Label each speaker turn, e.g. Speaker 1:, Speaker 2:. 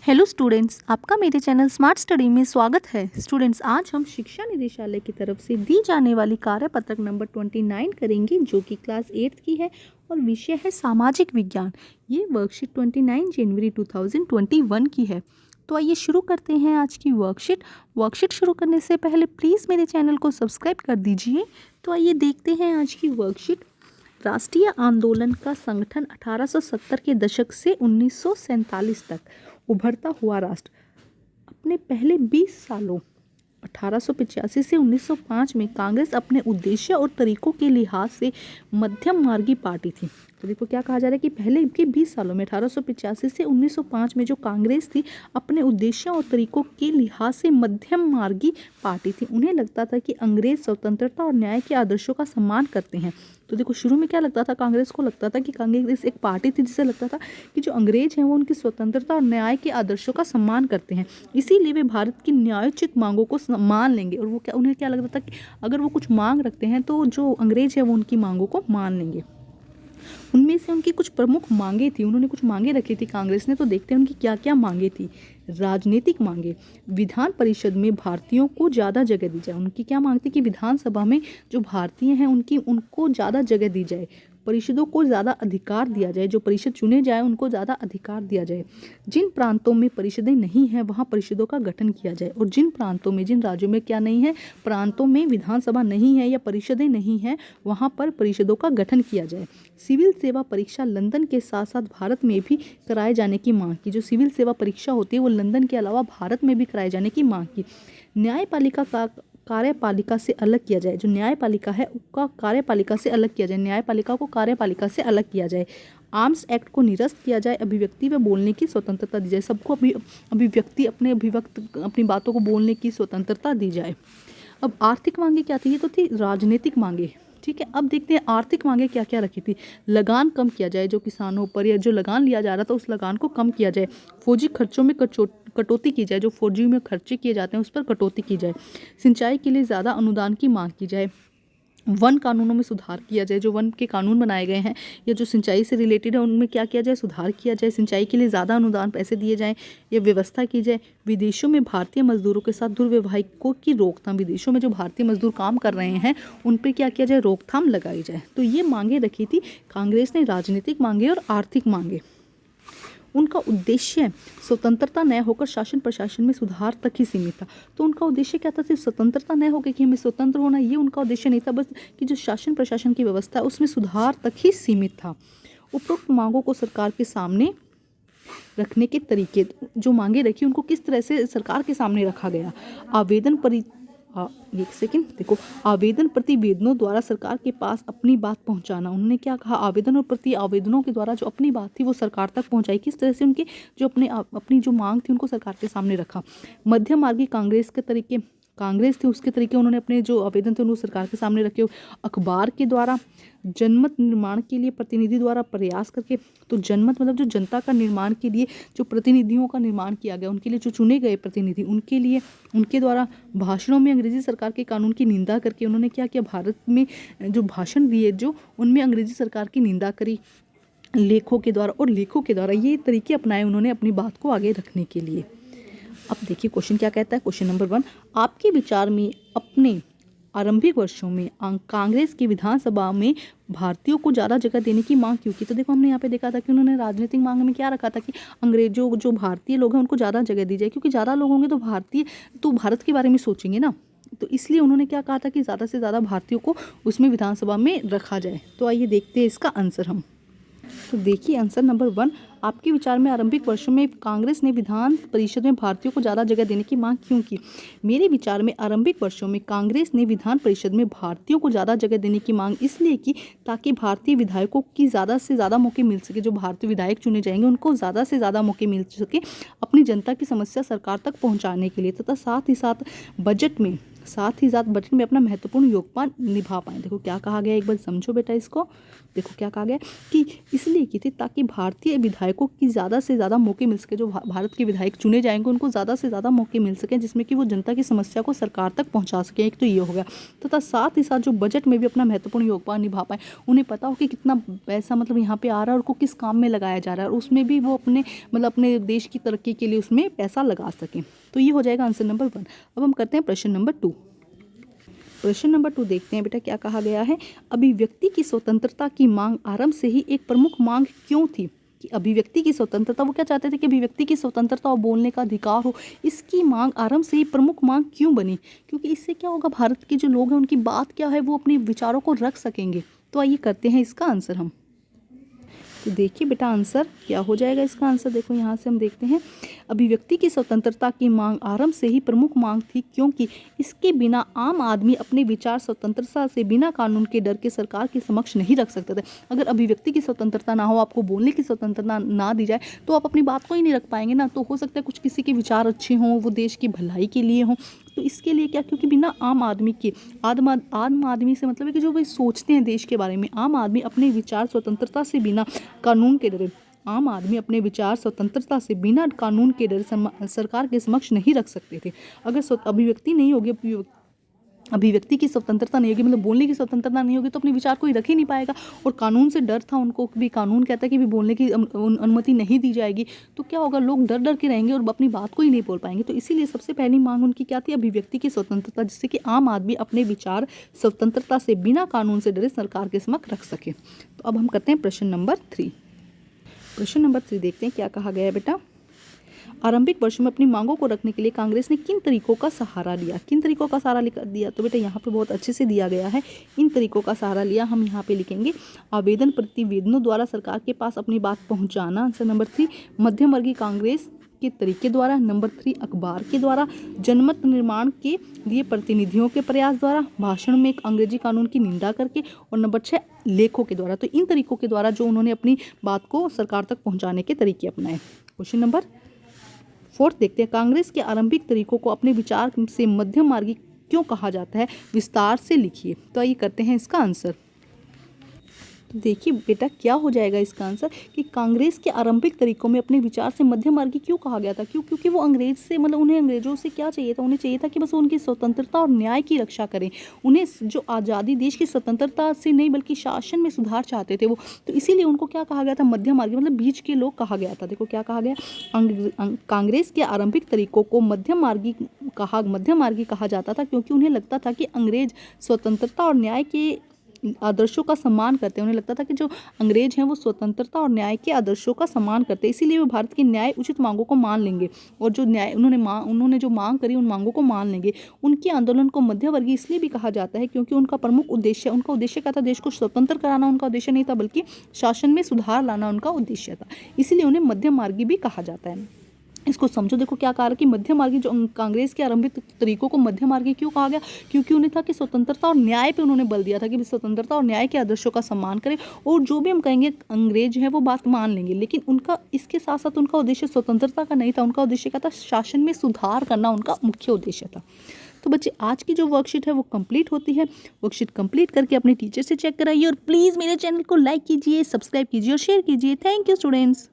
Speaker 1: Hello students, आपका मेरे channel smart study में स्वागत है। स्टूडेंट्स, आज हम शिक्षा निदेशालय की तरफ से दी जाने वाली कार्यपत्रक नंबर 29 करेंगे, जो कि क्लास 8 की है और विषय है सामाजिक विज्ञान। ये वर्कशीट 29 जनवरी 2021 की है। तो आइए शुरू करते हैं आज की वर्कशीट शुरू करने से पहले प्लीज़ मेरे चैनल को सब्सक्राइब कर दीजिए। तो आइए देखते हैं आज की वर्कशीट। राष्ट्रीय आंदोलन का संगठन 1870 के दशक से 1947 तक उभरता हुआ राष्ट्र अपने पहले 20 सालों 1885 से 1905 में कांग्रेस अपने उद्देश्य और तरीकों के लिहाज से मध्यम मार्गी पार्टी थी। तो देखो क्या कहा जा रहा है कि पहले के 20 सालों में 1885 से 1905 में जो कांग्रेस थी अपने उद्देश्यों और तरीकों के लिहाज से मध्यम मार्गी पार्टी थी। उन्हें लगता था कि अंग्रेज स्वतंत्रता और न्याय के आदर्शों का सम्मान करते हैं। तो देखो शुरू में क्या लगता था, कांग्रेस को लगता था कि कांग्रेस एक पार्टी थी जिसे लगता था कि जो अंग्रेज हैं वो उनकी स्वतंत्रता और न्याय के आदर्शों का सम्मान करते हैं, इसीलिए वे भारत की न्यायोचित मांगों को मान लेंगे। और वो उन्हें क्या लगता था कि अगर वो कुछ मांग रखते हैं तो जो अंग्रेज है वो उनकी मांगों को मान लेंगे। उनमें से उनकी कुछ प्रमुख मांगे थी, उन्होंने कुछ मांगे रखी थी कांग्रेस ने। तो देखते हैं उनकी क्या क्या मांगे थी। राजनीतिक मांगे, विधान परिषद में भारतीयों को ज़्यादा जगह दी जाए। उनकी क्या मांग थी कि विधानसभा में जो भारतीय हैं उनको ज़्यादा जगह दी जाए, परिषदों को ज़्यादा अधिकार दिया जाए, जो परिषद चुने जाए उनको ज़्यादा अधिकार दिया जाए। जिन प्रांतों में परिषदें नहीं हैं वहाँ परिषदों का गठन किया जाए, और जिन प्रांतों में, जिन राज्यों में क्या नहीं है, प्रांतों में विधानसभा नहीं है या परिषदें नहीं हैं, वहाँ पर परिषदों का गठन किया जाए। सिविल सेवा परीक्षा लंदन के साथ साथ भारत में भी कराए जाने की मांग की। जो सिविल सेवा परीक्षा होती है वो लंदन के अलावा भारत में भी कराए जाने की मांग की। न्यायपालिका का कार्यपालिका से अलग किया जाए। जो न्यायपालिका है उसका कार्यपालिका से अलग किया जाए, न्यायपालिका को कार्यपालिका से अलग किया जाए। आर्म्स एक्ट को निरस्त किया जाए, अभिव्यक्ति व बोलने की स्वतंत्रता दी जाए। सबको अभिव्यक्ति अपनी बातों को बोलने की स्वतंत्रता दी जाए। अब आर्थिक मांगे क्या थी, ये तो थी राजनीतिक मांगे, ठीक है। अब देखते हैं आर्थिक मांगे क्या क्या रखी थी। लगान कम किया जाए, जो किसानों पर या जो लगान लिया जा रहा था उस लगान को कम किया जाए। फौजी खर्चों में कटौती की जाए, जो फौजी में खर्चे किए जाते हैं उस पर कटौती की जाए। सिंचाई के लिए ज़्यादा अनुदान की मांग की जाए। वन कानूनों में सुधार किया जाए, जो वन के कानून बनाए गए हैं या जो सिंचाई से रिलेटेड है उनमें क्या किया जाए, सुधार किया जाए। सिंचाई के लिए ज़्यादा अनुदान पैसे दिए जाएं या व्यवस्था की जाए। विदेशों में भारतीय मजदूरों के साथ दुर्व्यवहारों की रोकथाम, विदेशों में जो भारतीय मजदूर काम कर रहे हैं उन पर क्या किया जाए, रोकथाम लगाई जाए। तो ये मांगे रखी थी कांग्रेस ने, राजनीतिक मांगे और आर्थिक मांगे। उनका उद्देश्य स्वतंत्रता न होकर शासन प्रशासन में सुधार तक ही सीमित था। तो उनका उद्देश्य क्या था, सिर्फ स्वतंत्रता न होकर कि हमें स्वतंत्र होना, ये उनका उद्देश्य नहीं था, बस कि जो शासन प्रशासन की व्यवस्था है उसमें सुधार तक ही सीमित था। उपरोक्त मांगों को सरकार के सामने रखने के तरीके, जो मांगे रखी उनको किस तरह से सरकार के सामने रखा गया। एक सेकंड देखो, आवेदन प्रतिवेदनों द्वारा सरकार के पास अपनी बात पहुंचाना। उन्होंने क्या कहा, आवेदन और प्रति आवेदनों के द्वारा जो अपनी बात थी वो सरकार तक पहुंचाई। किस तरह से उनके जो अपनी जो मांग थी उनको सरकार के सामने रखा। मध्यम मार्गी कांग्रेस थी उसके तरीके उन्होंने अपने जो आवेदन थे उनको सरकार के सामने रखे। अखबार के द्वारा, जनमत निर्माण के लिए प्रतिनिधि द्वारा प्रयास करके। तो जनमत मतलब जो जनता का निर्माण के लिए जो प्रतिनिधियों का निर्माण किया गया, उनके लिए जो चुने गए प्रतिनिधि, उनके लिए उनके द्वारा भाषणों में अंग्रेजी सरकार के कानून की निंदा करके उन्होंने क्या किया, भारत में जो भाषण दिए जो उनमें अंग्रेजी सरकार की निंदा करी लेखों के द्वारा ये तरीके अपनाए उन्होंने अपनी बात को आगे रखने के लिए। अब देखिए क्वेश्चन क्या कहता है। क्वेश्चन नंबर 1, आपके विचार में अपने आरंभिक वर्षों में कांग्रेस की विधानसभा में भारतीयों को ज़्यादा जगह देने की मांग क्यों की। तो देखो हमने यहाँ पे देखा था कि उन्होंने राजनीतिक मांग में क्या रखा था कि अंग्रेजों जो भारतीय लोग हैं उनको ज़्यादा जगह दी जाए, क्योंकि ज़्यादा लोग होंगे तो भारत के बारे में सोचेंगे ना। तो इसलिए उन्होंने क्या कहा था कि ज़्यादा से ज़्यादा भारतीयों को उसमें विधानसभा में रखा जाए। तो आइए देखते हैं इसका आंसर हम। तो देखिए आंसर नंबर 1, आपके विचार में आरंभिक वर्षों में कांग्रेस ने विधान परिषद में भारतीयों को ज़्यादा जगह देने की मांग क्यों की। मेरे विचार में आरंभिक वर्षों में कांग्रेस ने विधान परिषद में भारतीयों को ज़्यादा जगह देने की मांग इसलिए की ताकि भारतीय विधायकों की ज़्यादा से ज़्यादा मौके मिल सके। जो भारतीय विधायक चुने जाएंगे उनको ज़्यादा से ज़्यादा मौके मिल सके अपनी जनता की समस्या सरकार तक पहुँचाने के लिए, तथा साथ ही साथ बजट में साथ ही साथ बजट में अपना महत्वपूर्ण योगदान निभा पाएँ। देखो क्या कहा गया, एक बार समझो बेटा इसको। देखो क्या कहा गया कि इसलिए की थी ताकि भारतीय विधायकों की ज़्यादा से ज़्यादा मौके मिल सके, जो भारत के विधायक चुने जाएंगे उनको ज़्यादा से ज़्यादा मौके मिल सकें जिसमें कि वो जनता की समस्या को सरकार तक पहुंचा सकें। एक तो ये हो गया, तथा साथ ही साथ जो बजट में भी अपना महत्वपूर्ण योगदान निभा पाएँ, उन्हें पता हो कि कितना पैसा मतलब यहाँ पे आ रहा है और को किस काम में लगाया जा रहा है, और उसमें भी वो अपने मतलब अपने देश की तरक्की के लिए उसमें पैसा लगा सकें। तो ये हो जाएगा आंसर नंबर 1। अब हम करते हैं प्रश्न नंबर 2। प्रश्न नंबर 2 देखते हैं बेटा क्या कहा गया है। अभिव्यक्ति की स्वतंत्रता की मांग आरंभ से ही एक प्रमुख मांग क्यों थी? कि अभिव्यक्ति की स्वतंत्रता, वो क्या चाहते थे कि अभिव्यक्ति की स्वतंत्रता और बोलने का अधिकार हो, इसकी मांग आरंभ से ही प्रमुख मांग क्यों बनी? क्योंकि इससे क्या होगा, भारत के जो लोग हैं उनकी बात क्या है, वो अपने विचारों को रख सकेंगे। तो आइए करते हैं इसका आंसर हम। तो देखिए बेटा आंसर क्या हो जाएगा इसका आंसर। देखो यहाँ से हम देखते हैं, अभिव्यक्ति की स्वतंत्रता की मांग आरंभ से ही प्रमुख मांग थी क्योंकि इसके बिना आम आदमी अपने विचार स्वतंत्रता से बिना कानून के डर के सरकार के समक्ष नहीं रख सकते थे। अगर अभिव्यक्ति की स्वतंत्रता ना हो, आपको बोलने की स्वतंत्रता ना दी जाए, तो आप अपनी बात को ही नहीं रख पाएंगे ना। तो हो सकता है कुछ किसी के विचार अच्छे हों, वो देश की भलाई के लिए हों, तो इसके लिए क्या, क्योंकि बिना आम आदमी के, आम आदमी से मतलब है कि जो वे सोचते हैं देश के बारे में, आम आदमी अपने विचार स्वतंत्रता से बिना कानून के डरे, आम आदमी अपने विचार स्वतंत्रता से बिना कानून के डर सरकार के समक्ष नहीं रख सकते थे। अगर अभिव्यक्ति नहीं होगी, अभिव्यक्ति की स्वतंत्रता नहीं होगी, मतलब बोलने की स्वतंत्रता नहीं होगी, तो अपने विचार कोई रख ही नहीं पाएगा। और कानून से डर था उनको भी, कानून कहता है कि भी बोलने की अनुमति नहीं दी जाएगी, तो क्या होगा, लोग डर डर के रहेंगे और अपनी बात को ही नहीं बोल पाएंगे। तो इसीलिए सबसे पहली मांग उनकी क्या थी, अभिव्यक्ति की स्वतंत्रता, जिससे कि आम आदमी अपने विचार स्वतंत्रता से बिना कानून से डरे सरकार के समक्ष रख सके। तो अब हम करते हैं प्रश्न नंबर 3। प्रश्न नंबर 3 देखते हैं क्या कहा गया है बेटा। आरंभिक वर्षों में अपनी मांगों को रखने के लिए कांग्रेस ने किन तरीकों का सहारा लिया? किन तरीकों का सहारा दिया? तो बेटा यहाँ पे बहुत अच्छे से दिया गया है, इन तरीकों का सहारा लिया। हम यहाँ पे लिखेंगे आवेदन प्रतिवेदनों द्वारा सरकार के पास अपनी बात पहुँचाना, आंसर नंबर 3। मध्यम वर्गीय कांग्रेस के तरीके द्वारा, नंबर 3 अखबार के द्वारा, जनमत निर्माण के लिए प्रतिनिधियों के प्रयास द्वारा, भाषण में एक अंग्रेजी कानून की निंदा करके, और नंबर 6 लेखों के द्वारा। तो इन तरीकों के द्वारा जो उन्होंने अपनी बात को सरकार तक पहुँचाने के तरीके अपनाए। क्वेश्चन नंबर 4 देखते हैं, कांग्रेस के आरंभिक तरीकों को अपने विचार से मध्यम मार्गी क्यों कहा जाता है, विस्तार से लिखिए। तो आइए करते हैं इसका आंसर। तो देखिए बेटा क्या हो जाएगा इसका आंसर कि कांग्रेस के आरंभिक तरीकों में अपने विचार से मध्यम मार्गी क्यों कहा गया था? क्योंकि वो अंग्रेज से मतलब उन्हें अंग्रेजों से क्या चाहिए था, उन्हें चाहिए था कि बस उनकी स्वतंत्रता और न्याय की रक्षा करें। उन्हें जो आज़ादी, देश की स्वतंत्रता से नहीं बल्कि शासन में सुधार चाहते थे वो। तो इसीलिए उनको क्या कहा गया था, मध्यम मार्गी, मतलब बीच के लोग कहा गया था। देखो क्या कहा गया, कांग्रेस के आरंभिक तरीकों को मध्यम मार्गी कहा जाता था क्योंकि उन्हें लगता था कि अंग्रेज स्वतंत्रता और न्याय के आदर्शों का सम्मान करते हैं। उन्हें लगता था कि जो अंग्रेज हैं वो स्वतंत्रता और न्याय के आदर्शों का सम्मान करते हैं, इसीलिए वो भारत की न्याय उचित मांगों को मान लेंगे, और जो न्याय उन्होंने जो मांग करी उन मांगों को मान लेंगे। उनके आंदोलन को मध्यवर्गीय इसलिए भी कहा जाता है क्योंकि उनका उद्देश्य क्या था, देश को स्वतंत्र कराना उनका उद्देश्य नहीं था, बल्कि शासन में सुधार लाना उनका उद्देश्य था। इसीलिए उन्हें मध्यम मार्गी भी कहा जाता है। इसको समझो, देखो क्या कहा कि मध्यम मार्गी, जो कांग्रेस के आरंभिक तरीकों को मध्यम मार्गी क्यों कहा गया, क्योंकि उन्हें था कि स्वतंत्रता और न्याय पे उन्होंने बल दिया था कि स्वतंत्रता और न्याय के आदर्शों का सम्मान करें, और जो भी हम कहेंगे अंग्रेज है वो बात मान लेंगे। लेकिन उनका इसके साथ साथ उनका उद्देश्य स्वतंत्रता का नहीं था, उनका उद्देश्य क्या था, शासन में सुधार करना उनका मुख्य उद्देश्य था। तो बच्चे आज की जो वर्कशीट है वो कंप्लीट होती है। वर्कशीट कंप्लीट करके अपने टीचर से चेक कराइए, और प्लीज़ मेरे चैनल को लाइक कीजिए, सब्सक्राइब कीजिए और शेयर कीजिए। Thank you students.